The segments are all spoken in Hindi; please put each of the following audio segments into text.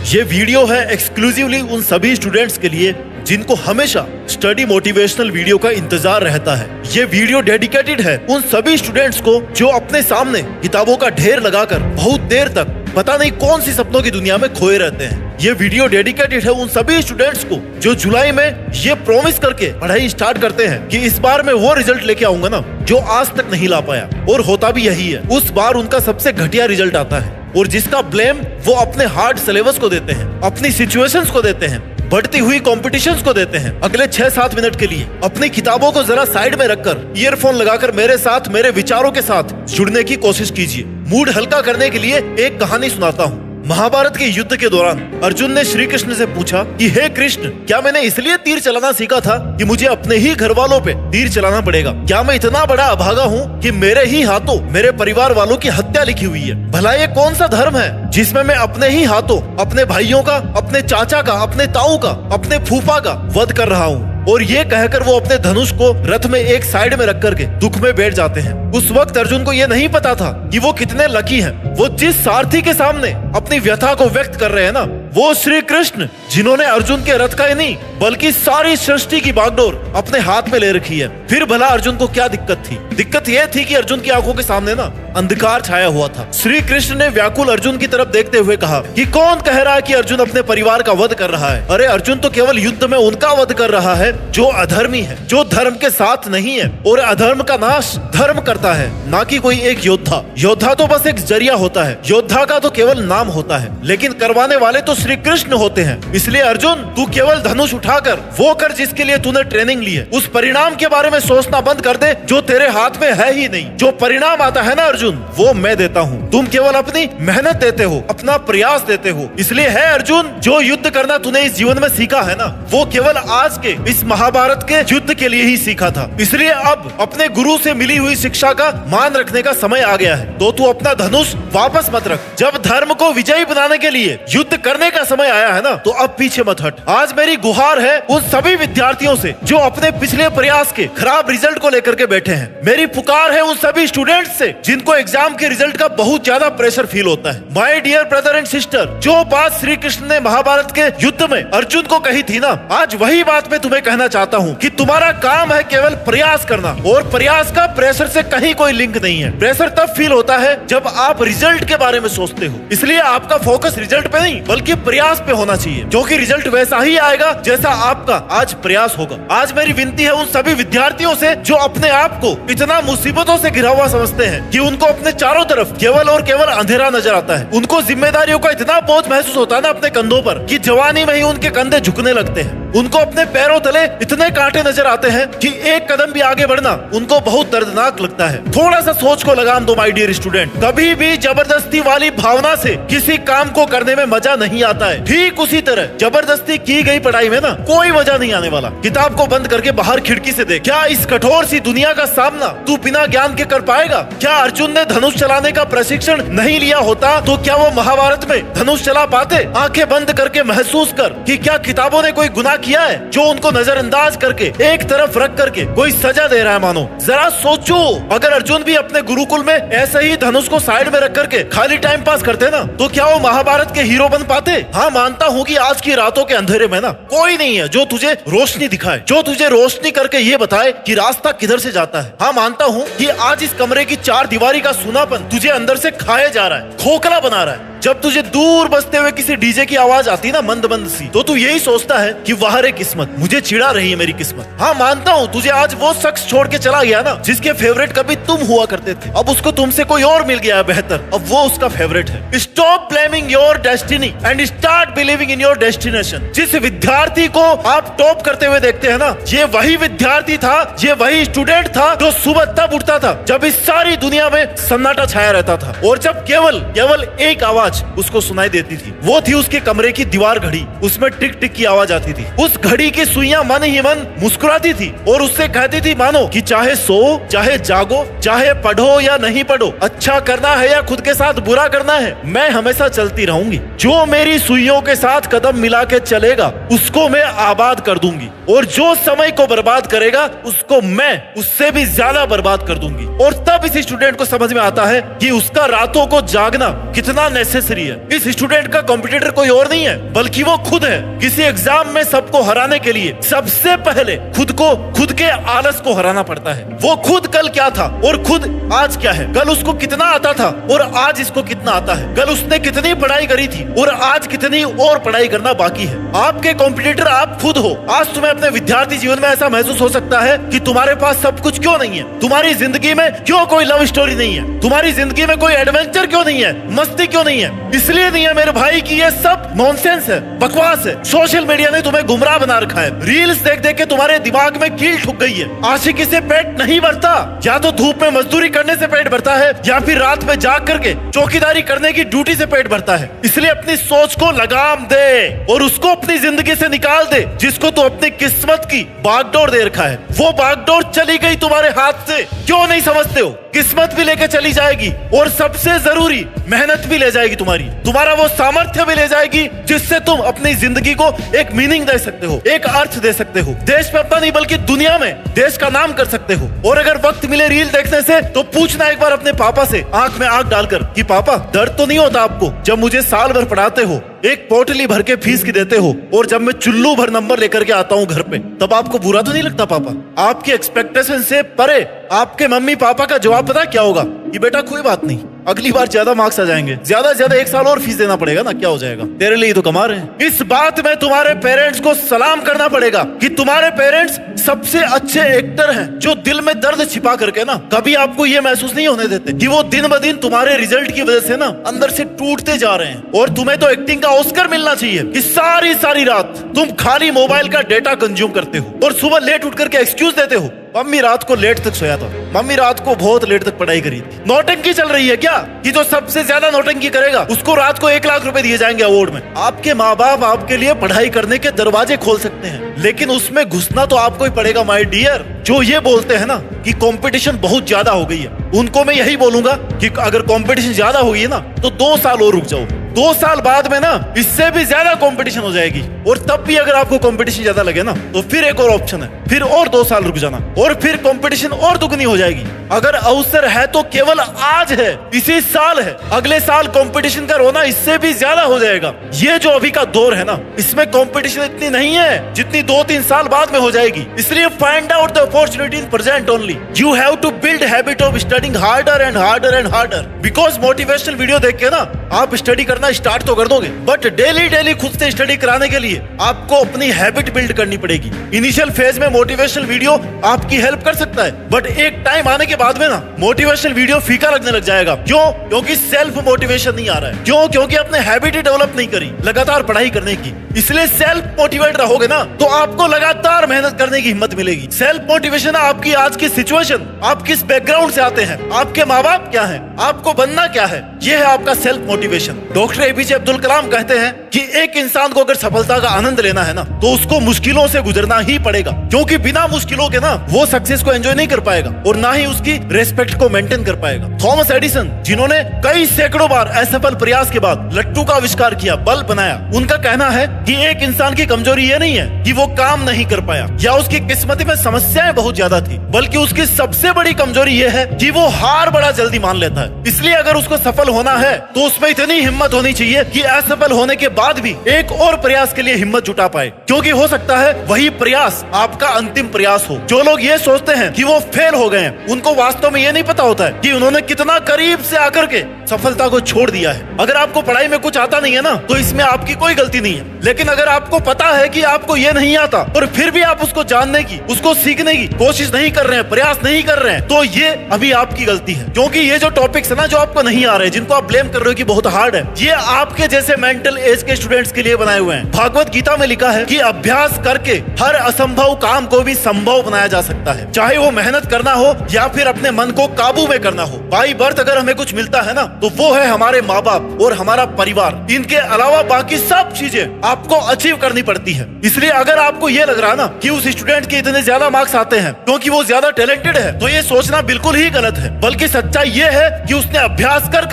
ये वीडियो है एक्सक्लूसिवली उन सभी स्टूडेंट्स के लिए जिनको हमेशा स्टडी मोटिवेशनल वीडियो का इंतजार रहता है। ये वीडियो डेडिकेटेड है उन सभी स्टूडेंट्स को जो अपने सामने किताबों का ढेर लगाकर बहुत देर तक पता नहीं कौन सी सपनों की दुनिया में खोए रहते हैं। ये वीडियो डेडिकेटेड है उन सभी स्टूडेंट्स को जो जुलाई में ये प्रॉमिस करके पढ़ाई स्टार्ट करते हैं कि इस बार मैं वो रिजल्ट लेके आऊंगा ना जो आज तक नहीं ला पाया, और होता भी यही है। उस बार उनका सबसे घटिया रिजल्ट आता है और जिसका ब्लेम वो अपने हार्ड सिलेबस को देते हैं, अपनी सिचुएशंस को देते हैं, बढ़ती हुई कॉम्पिटिशंस को देते हैं। अगले 6-7 मिनट के लिए अपनी किताबों को जरा साइड में रखकर ईयरफोन लगाकर मेरे साथ मेरे विचारों के साथ जुड़ने की कोशिश कीजिए। मूड हल्का करने के लिए एक कहानी सुनाता हूँ। महाभारत के युद्ध के दौरान अर्जुन ने श्री कृष्ण से पूछा कि हे कृष्ण, क्या मैंने इसलिए तीर चलाना सीखा था कि मुझे अपने ही घर वालों पे तीर चलाना पड़ेगा? क्या मैं इतना बड़ा अभागा हूँ कि मेरे ही हाथों मेरे परिवार वालों की हत्या लिखी हुई है? भला ये कौन सा धर्म है जिसमें मैं अपने ही हाथों अपने भाइयों का, अपने चाचा का, अपने ताऊ का, अपने फूफा का वध कर रहा हूँ? और ये कहकर वो अपने धनुष को रथ में एक साइड में रख करके दुख में बैठ जाते हैं। उस वक्त अर्जुन को ये नहीं पता था कि वो कितने लकी हैं। वो जिस सारथी के सामने अपनी व्यथा को व्यक्त कर रहे हैं ना, वो श्री कृष्ण, जिन्होंने अर्जुन के रथ का ही नहीं बल्कि सारी सृष्टि की बागडोर अपने हाथ में ले रखी है। फिर भला अर्जुन को क्या दिक्कत थी? दिक्कत यह थी कि अर्जुन की आंखों के सामने ना अंधकार छाया हुआ था। श्री कृष्ण ने व्याकुल अर्जुन की तरफ देखते हुए कहा कि कौन कह रहा है कि अर्जुन अपने परिवार का वध कर रहा है? अरे अर्जुन तो केवल युद्ध में उनका वध कर रहा है जो अधर्मी है, जो धर्म के साथ नहीं है, और अधर्म का नाश धर्म करता है, ना कि कोई एक योद्धा। योद्धा तो बस एक जरिया होता है, योद्धा का तो केवल नाम होता है, लेकिन करवाने वाले तो श्री कृष्ण होते हैं। इसलिए अर्जुन, तू केवल धनुष उठाकर वो कर जिसके लिए तूने ट्रेनिंग ली है। उस परिणाम के बारे में सोचना बंद कर दे जो तेरे हाथ में है ही नहीं। जो परिणाम आता है ना अर्जुन, वो मैं देता हूँ। तुम केवल अपनी मेहनत देते हो, अपना प्रयास देते हो। इसलिए है अर्जुन, जो युद्ध करना तूने इस जीवन में सीखा है ना, वो केवल आज के इस महाभारत के युद्ध के लिए ही सीखा था। इसलिए अब अपने गुरु से मिली हुई शिक्षा का मान रखने का समय आ गया है। तो तू अपना धनुष वापस मत रख। जब धर्म को विजयी बनाने के लिए युद्ध करने का समय आया है ना, तो अब पीछे मत हट। आज मेरी गुहार है उन सभी विद्यार्थियों से जो अपने पिछले प्रयास के खराब रिजल्ट को लेकर के बैठे हैं। मेरी पुकार है उन सभी स्टूडेंट्स से जिनको एग्जाम के रिजल्ट का बहुत ज्यादा प्रेशर फील होता है। My dear brother and sister, जो बात श्री कृष्ण ने महाभारत के युद्ध में अर्जुन को कही थी ना, आज वही बात मैं तुम्हें कहना चाहता हूँ कि तुम्हारा काम है केवल प्रयास करना, और प्रयास का प्रेशर से कहीं कोई लिंक नहीं है। प्रेशर तब फील होता है जब आप रिजल्ट के बारे में सोचते हो। इसलिए आपका फोकस रिजल्ट पे नहीं बल्कि प्रयास पे होना चाहिए, क्योंकि रिजल्ट वैसा ही आएगा जैसा आपका आज प्रयास होगा। आज मेरी विनती है उन सभी विद्यार्थियों से जो अपने आप को इतना मुसीबतों से घिरा हुआ समझते हैं कि उनको अपने चारों तरफ केवल और केवल अंधेरा नजर आता है। उनको जिम्मेदारियों का इतना बोझ महसूस होता है ना अपने कंधों पर कि जवानी में ही उनके कंधे झुकने लगते हैं। उनको अपने पैरों तले इतने कांटे नजर आते हैं कि एक कदम भी आगे बढ़ना उनको बहुत दर्दनाक लगता है। थोड़ा सा सोच को लगाम दो माय डियर स्टूडेंट। कभी भी जबरदस्ती वाली भावना से किसी काम को करने में मजा नहीं आता है। ठीक उसी तरह जबरदस्ती की गई पढ़ाई में ना कोई मजा नहीं आने वाला। किताब को बंद करके बाहर खिड़की से देख। क्या इस कठोर सी दुनिया का सामना तू बिना ज्ञान के कर पाएगा? क्या अर्जुन ने धनुष चलाने का प्रशिक्षण नहीं लिया होता तो क्या वो महाभारत में धनुष चला पाते? आंखें बंद करके महसूस कर कि क्या किताबों ने कोई गुनाह किया है जो उनको नजरअंदाज करके एक तरफ रख करके कोई सजा दे रहा है मानो। जरा सोचो, अगर अर्जुन भी अपने गुरुकुल में ऐसे ही धनुष को साइड में रख करके खाली टाइम पास करते ना, तो क्या वो महाभारत के हीरो बन पाते? हाँ, मानता हूँ कि आज की रातों के अंधेरे में ना कोई नहीं है जो तुझे रोशनी दिखाए, जो तुझे रोशनी करके ये बताए कि रास्ता किधर से जाता है। हाँ, मानता हूँ कि आज इस कमरे की चार दीवारी का सूनापन तुझे अंदर से खाए जा रहा है, खोखला बना रहा है। जब तुझे दूर बजते हुए किसी डीजे की आवाज आती ना मंद मंद सी, तो तू यही सोचता है कि वाह रे किस्मत, मुझे चिढ़ा रही है मेरी किस्मत। हाँ, मानता हूँ तुझे आज वो शख्स छोड़ के चला गया ना जिसके फेवरेट कभी तुम हुआ करते थे, अब उसको तुमसे कोई और मिल गया है बेहतर, अब वो उसका फेवरेट है। Stop blaming your destiny and start believing in your destination. जिस विद्यार्थी को आप टॉप करते हुए देखते हैं ना, ये वही विद्यार्थी था, ये वही स्टूडेंट था जो सुबह तब उठता था जब इस सारी दुनिया में सन्नाटा छाया रहता था, और जब केवल एक आवाज उसको सुनाई देती थी। वो थी उसके कमरे की दीवार घड़ी। उसमें टिक टिक की आवाज आती थी। उस घड़ी की सुइयां मन ही मन मुस्कुराती थी और उससे कहती थी मानो कि चाहे सो, चाहे जागो, चाहे पढ़ो या नहीं पढ़ो, अच्छा करना है या खुद के साथ बुरा करना है, मैं हमेशा चलती रहूंगी। जो मेरी सुइयों के साथ कदम मिला के चलेगा उसको मैं आबाद कर दूंगी, और जो समय को बर्बाद करेगा उसको मैं उससे भी ज्यादा बर्बाद कर दूंगी। और तब इसी स्टूडेंट को समझ में आता है कि उसका रातों को जागना कितना नेसेसरी अननेसेसरी है। इस स्टूडेंट का कॉम्पिटिटर कोई और नहीं है बल्कि वो खुद है। किसी एग्जाम में सबको हराने के लिए सबसे पहले खुद के आलस को हराना पड़ता है। वो खुद कल क्या था और खुद आज क्या है। कल उसको कितना आता था और आज इसको कितना आता है। कल उसने कितनी पढ़ाई करी थी और आज कितनी और पढ़ाई करना बाकी है। आपके कॉम्पिटिटर आप खुद हो। आज तुम्हें अपने विद्यार्थी जीवन में ऐसा महसूस हो सकता है कि तुम्हारे पास सब कुछ क्यों नहीं है, तुम्हारी जिंदगी में क्यों कोई लव स्टोरी नहीं है, तुम्हारी जिंदगी में कोई एडवेंचर क्यों नहीं है, मस्ती क्यों नहीं है। इसलिए नहीं है मेरे भाई कि ये सब नॉनसेंस है, बकवास है। सोशल मीडिया ने तुम्हें गुमराह बना रखा है। रील्स देख देख के तुम्हारे दिमाग में कील ठुक गई है। आशिकी से पेट नहीं भरता, या तो धूप में मजदूरी करने से पेट भरता है या फिर रात में जाग करके चौकीदारी करने की ड्यूटी से पेट भरता है। इसलिए अपनी सोच को लगाम दे और उसको अपनी जिंदगी से निकाल दे जिसको तू अपनी किस्मत की बागडोर दे रखा है। वो बागडोर चली गई तुम्हारे हाथ से, क्यों नहीं समझते हो। किस्मत भी लेके चली जाएगी और सबसे जरूरी मेहनत भी ले जाएगी तुम्हारा वो सामर्थ्य भी ले जाएगी जिससे तुम अपनी जिंदगी को एक मीनिंग दे सकते हो, एक अर्थ दे सकते हो। देश में अपना नहीं बल्कि दुनिया में देश का नाम कर सकते हो। और अगर वक्त मिले रील देखने से तो पूछना एक बार अपने पापा से आंख में आंख डालकर कि पापा दर्द तो नहीं होता आपको जब मुझे साल भर पढ़ाते हो, एक पोटली भर के फीस की देते हो और जब मैं चुल्लू भर नंबर लेकर के आता हूँ घर पे तब आपको बुरा तो नहीं लगता पापा। आपकी एक्सपेक्टेशन से परे आपके मम्मी पापा का जवाब पता क्या होगा कि बेटा कोई बात नहीं, अगली बार ज्यादा मार्क्स आ जाएंगे, ज्यादा से ज्यादा 1 साल और फीस देना पड़ेगा ना, क्या हो जाएगा, तेरे लिए तो कमा रहे हैं। इस बात में तुम्हारे पेरेंट्स को सलाम करना पड़ेगा कि तुम्हारे पेरेंट्स सबसे अच्छे एक्टर हैं जो दिल में दर्द छिपा करके ना कभी आपको ये महसूस नहीं होने देते कि वो दिन ब दिन तुम्हारे रिजल्ट की वजह से ना अंदर से टूटते जा रहे हैं। और तुम्हें तो एक्टिंग का ऑस्कर मिलना चाहिए कि सारी रात तुम खाली मोबाइल का डेटा कंज्यूम करते हो और सुबह लेट उठ करके एक्सक्यूज देते हो। मम्मी रात को लेट तक सोया था, मम्मी रात को बहुत लेट तक पढ़ाई करी थी। नौटंकी चल रही है क्या कि जो सबसे ज्यादा नौटंकी करेगा उसको रात को 1 लाख रुपए दिए जाएंगे अवार्ड में। आपके माँ बाप आपके लिए पढ़ाई करने के दरवाजे खोल सकते हैं लेकिन उसमें घुसना तो आपको ही पड़ेगा माय डियर। जो ये बोलते हैं ना कि कंपटीशन बहुत ज्यादा हो गई है, उनको मैं यही बोलूंगा कि अगर कंपटीशन ज्यादा हो गई है ना तो 2 साल और रुक जाओ। 2 साल बाद में ना इससे भी ज्यादा कंपटीशन हो जाएगी और तब भी अगर आपको कंपटीशन ज्यादा लगे ना तो फिर एक और ऑप्शन है, फिर और 2 साल रुक जाना और फिर कंपटीशन और दुगनी हो जाएगी। अगर अवसर है तो केवल आज है, इसी साल है, अगले साल कंपटीशन का रोना इससे भी ज्यादा हो जाएगा। ये जो अभी का दौर है ना इसमें कंपटीशन इतनी नहीं है जितनी 2-3 साल बाद में हो जाएगी। इसलिए find out the opportunity in present only. You have to build habit of studying harder and harder and harder. Because motivational video देख के ना आप स्टडी करना स्टार्ट तो कर दोगे बट डेली खुद से स्टडी कराने के लिए आपको अपनी हैबिट बिल्ड करनी पड़ेगी। इनिशियल फेज में मोटिवेशनल वीडियो आपकी हेल्प कर सकता है बट एक टाइम आने के बाद में ना मोटिवेशनल वीडियो फीका लगने लग जाएगा। क्यों? क्योंकि सेल्फ मोटिवेशन नहीं आ रहा है। क्यों? क्योंकि आपने हैबिट ही डेवलप नहीं करी लगातार पढ़ाई करने की। इसलिए सेल्फ मोटिवेट रहोगे ना तो आपको लगातार मेहनत करने की हिम्मत मिलेगी। सेल्फ मोटिवेशन आपकी आज की सिचुएशन, आप किस बैकग्राउंड से आते हैं, आपके माँ बाप क्या है, आपको बनना क्या है, यह है आपका self motivation. Doctor APJ Abdul Kalam कहते हैं कि एक इंसान को अगर सफलता का आनंद लेना है ना तो उसको मुश्किलों से गुजरना ही पड़ेगा क्योंकि बिना मुश्किलों के ना वो सक्सेस को एंजॉय नहीं कर पाएगा और ना ही उसकी रेस्पेक्ट को मेंटेन कर पाएगा। थॉमस एडिसन जिन्होंने कई सैकड़ों बार असफल प्रयास के बाद लट्टू का आविष्कार किया, बल्ब बनाया, उनका कहना है कि एक इंसान की कमजोरी ये नहीं है कि वो काम नहीं कर पाया या उसकी किस्मत में समस्याएं बहुत ज्यादा थी, बल्कि उसकी सबसे बड़ी कमजोरी ये है कि वो हार बड़ा जल्दी मान लेता है। इसलिए अगर उसको सफल होना है तो उसमें इतनी हिम्मत होनी चाहिए कि असफल होने के बाद भी एक और प्रयास के लिए हिम्मत जुटा पाए क्योंकि हो सकता है वही प्रयास आपका अंतिम प्रयास हो। जो लोग ये सोचते हैं कि वो फेल हो गए हैं उनको वास्तव में ये नहीं पता होता है कि उन्होंने कितना करीब से आकर के सफलता को छोड़ दिया है। अगर आपको पढ़ाई में कुछ आता नहीं है ना तो इसमें आपकी कोई गलती नहीं है, लेकिन अगर आपको पता है कि आपको ये नहीं आता और फिर भी आप उसको जानने की, उसको सीखने की कोशिश नहीं कर रहे हैं, प्रयास नहीं कर रहे हैं तो ये अभी आपकी गलती है। क्योंकि ये जो टॉपिक्स है ना जो आपको नहीं आ रहे, जिनको आप ब्लेम कर रहे हो कि बहुत हार्ड है, ये आपके जैसे मेंटल एज के स्टूडेंट्स के लिए बनाए हुए हैं। भागवत गीता में लिखा है कि अभ्यास करके हर असंभव काम को भी संभव बनाया जा सकता है, चाहे वो मेहनत करना हो या फिर अपने मन को काबू में करना हो। बाई बर्थ अगर हमें कुछ मिलता है ना तो वो है हमारे माँ बाप और हमारा परिवार। इनके अलावा बाकी सब चीजें आपको अचीव करनी पड़ती है। इसलिए अगर आपको ये लग रहा है ना कि उस स्टूडेंट के इतने ज्यादा मार्क्स आते हैं क्योंकि वो ज्यादा टैलेंटेड है तो ये सोचना बिल्कुल ही गलत है, बल्कि सच्चाई ये है कि उसने अभ्यास कर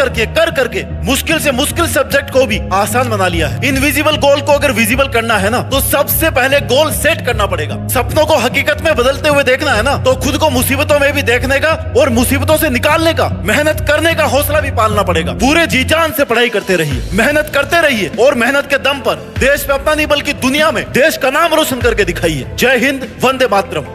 करके मुश्किल से मुश्किल सब्जेक्ट को भी आसान बना लिया है। इनविजिबल गोल को अगर विजिबल करना है ना तो सबसे पहले गोल सेट करना पड़ेगा। सपनों को हकीकत में बदलते हुए देखना है ना तो खुद को मुसीबतों में भी देखने का और मुसीबतों से निकालने का, मेहनत करने का हौसला भी पालना डालना पड़ेगा। पूरे जी जान से पढ़ाई करते रहिए, मेहनत करते रहिए और मेहनत के दम पर देश पे अपना नहीं बल्कि दुनिया में देश का नाम रोशन करके दिखाइए। जय हिंद, वंदे मातरम।